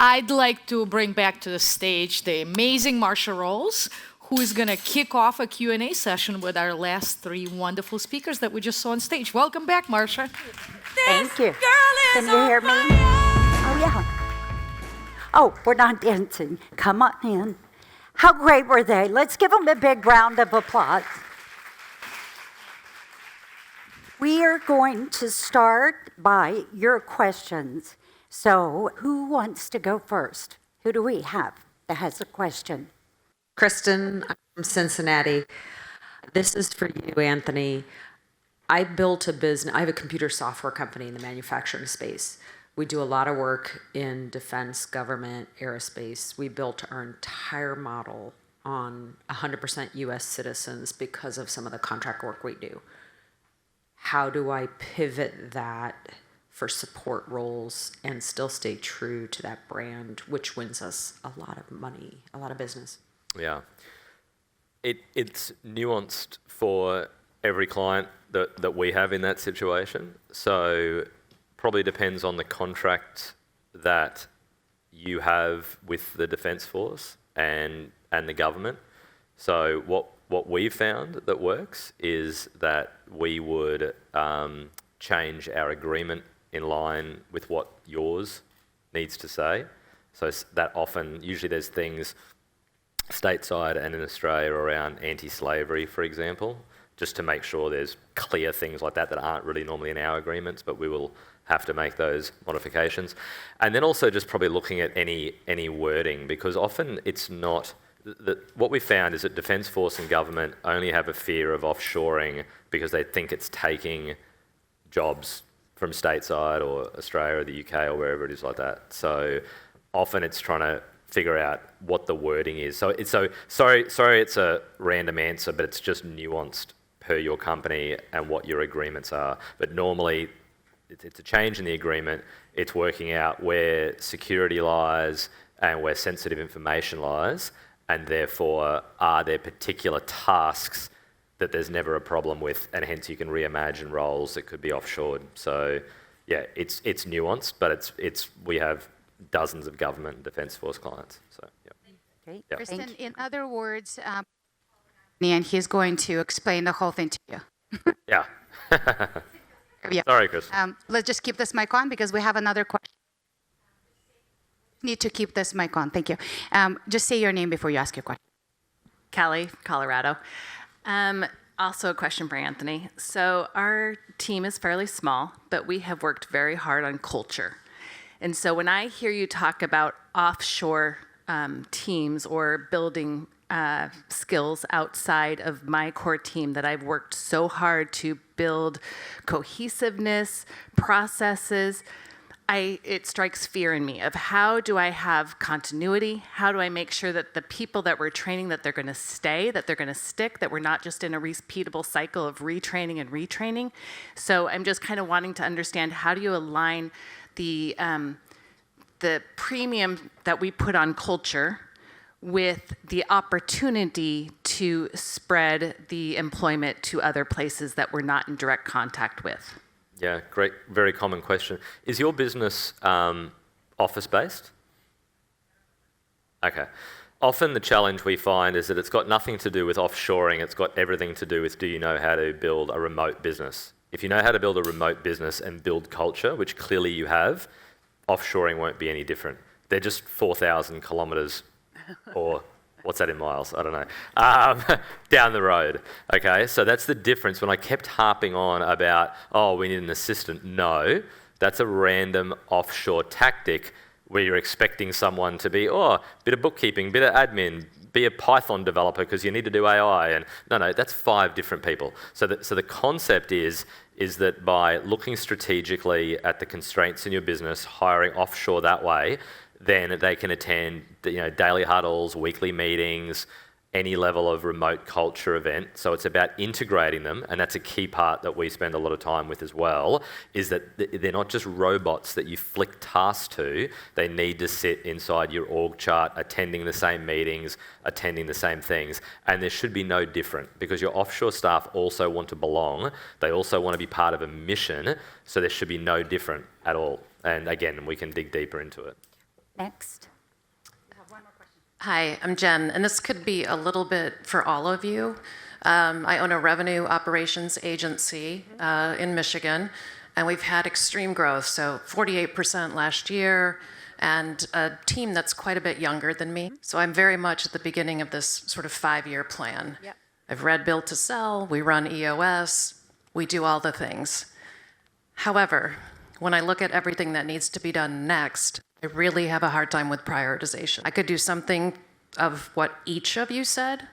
I'd like to bring back to the stage the amazing Marsha Rolls, who is going to kick off a Q&A session with our last three wonderful speakers that we just saw on stage. Welcome back, Marsha. Thank you. Can you hear me? Oh, yeah. Oh, we're not dancing. Come on in. How great were they? Let's give them a big round of applause. We are going to start by your questions. So who wants to go first? Who do we have that has a question? Kristen, I'm from Cincinnati. This is for you, Anthony. I built a business. I have a computer software company in the manufacturing space. We do a lot of work in defense, government, aerospace. We built our entire model on 100% US citizens because of some of the contract work we do. How do I pivot that for support roles and still stay true to that brand, which wins us a lot of money, a lot of business? Yeah. It's nuanced for every client that we have in that situation. So probably depends on the contract that you have with the Defence Force and the government. So what we've found that works is that we would change our agreement in line with what yours needs to say. So that often, usually there's things stateside and in Australia around anti-slavery, for example, just to make sure there's clear things like that aren't really normally in our agreements, but we will have to make those modifications. And then also just probably looking at any wording, because often it's not, what we found is that Defence Force and government only have a fear of offshoring because they think it's taking jobs from stateside or Australia or the UK or wherever it is like that. So often it's trying to figure out what the wording is. Sorry, it's a random answer, but it's just nuanced per your company and what your agreements are. But normally it's a change in the agreement. It's working out where security lies and where sensitive information lies, and therefore are there particular tasks that there's never a problem with, and hence you can reimagine roles that could be offshored. So yeah, it's nuanced, but we have dozens of government and Defence Force clients. So yeah. Okay. Yeah. Kristen, in other words, and he's going to explain the whole thing to you. Yeah. Yeah. Sorry, Chris. Let's just keep this mic on because we have another question. Need to keep this mic on. Thank you. Just say your name before you ask your question. Callie, Colorado. Also a question for Anthony. So our team is fairly small, but we have worked very hard on culture. And so when I hear you talk about offshore teams or building skills outside of my core team that I've worked so hard to build cohesiveness, processes, it strikes fear in me of how do I have continuity? How do I make sure that the people that we're training, that they're going to stay, that they're going to stick, that we're not just in a repeatable cycle of retraining and retraining? So I'm just kind of wanting to understand, how do you align the premium that we put on culture with the opportunity to spread the employment to other places that we're not in direct contact with? Yeah, great, very common question. Is your business office-based? Okay. Often the challenge we find is that it's got nothing to do with offshoring, it's got everything to do with, do you know how to build a remote business? If you know how to build a remote business and build culture, which clearly you have, offshoring won't be any different. They're just 4,000 kilometres, or what's that in miles? I don't know. Down the road, okay? So that's the difference. When I kept harping on about, oh, we need an assistant, no, that's a random offshore tactic where you're expecting someone to be, bit of bookkeeping, bit of admin, be a Python developer because you need to do AI. And no, that's 5 different people. So the concept is that by looking strategically at the constraints in your business, hiring offshore that way, then they can attend daily huddles, weekly meetings, any level of remote culture event. So it's about integrating them, and that's a key part that we spend a lot of time with as well, is that they're not just robots that you flick tasks to, they need to sit inside your org chart, attending the same meetings, attending the same things, and there should be no different, because your offshore staff also want to belong, they also want to be part of a mission, so there should be no different at all. And again, we can dig deeper into it. Next. Hi, I'm Jen, and this could be a little bit for all of you. I own a revenue operations agency in Michigan, and we've had extreme growth, so 48% last year, and a team that's quite a bit younger than me. So I'm very much at the beginning of this sort of 5-year plan. Yep. I've read Build to Sell, we run EOS, we do all the things. However, when I look at everything that needs to be done next, I really have a hard time with prioritization. I could do something of what each of you said.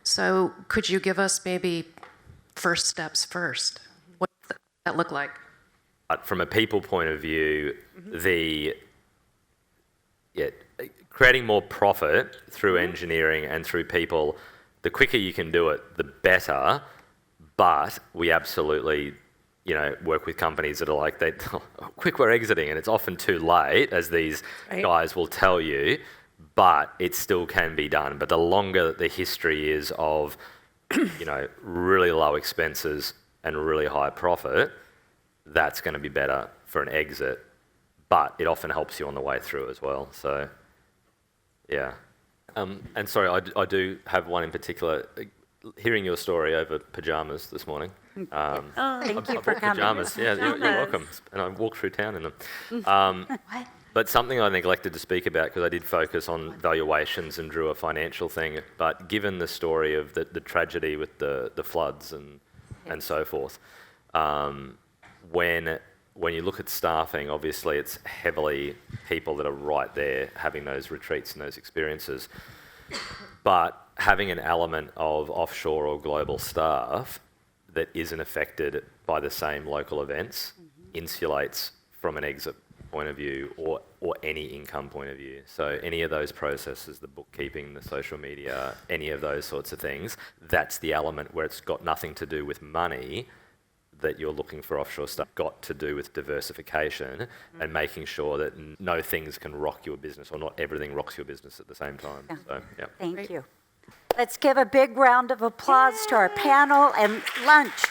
So could you give us maybe first steps first? What does that look like? From a people point of view, creating more profit through engineering and through people, the quicker you can do it, the better. But we absolutely work with companies that are like, quick, we're exiting, and it's often too late, as these guys will tell you, but it still can be done. But the longer the history is of, really low expenses and really high profit, that's going to be better for an exit, but it often helps you on the way through as well. So, yeah. And sorry, I do have one in particular. Hearing your story over pajamas this morning. Thank you for coming. Pajamas, yeah, you're welcome. And I walked through town in them. But something I neglected to speak about, because I did focus on valuations and drew a financial thing, but given the story of the tragedy with the floods and so forth, when you look at staffing, obviously it's heavily people that are right there having those retreats and those experiences. But having an element of offshore or global staff that isn't affected by the same local events insulates from an exit point of view or any income point of view. So any of those processes, the bookkeeping, the social media, any of those sorts of things, that's the element where it's got nothing to do with money that you're looking for offshore stuff, got to do with diversification and making sure that no things can rock your business, or not everything rocks your business at the same time. Yeah. So, yeah. Thank you. Let's give a big round of applause to our panel and lunch.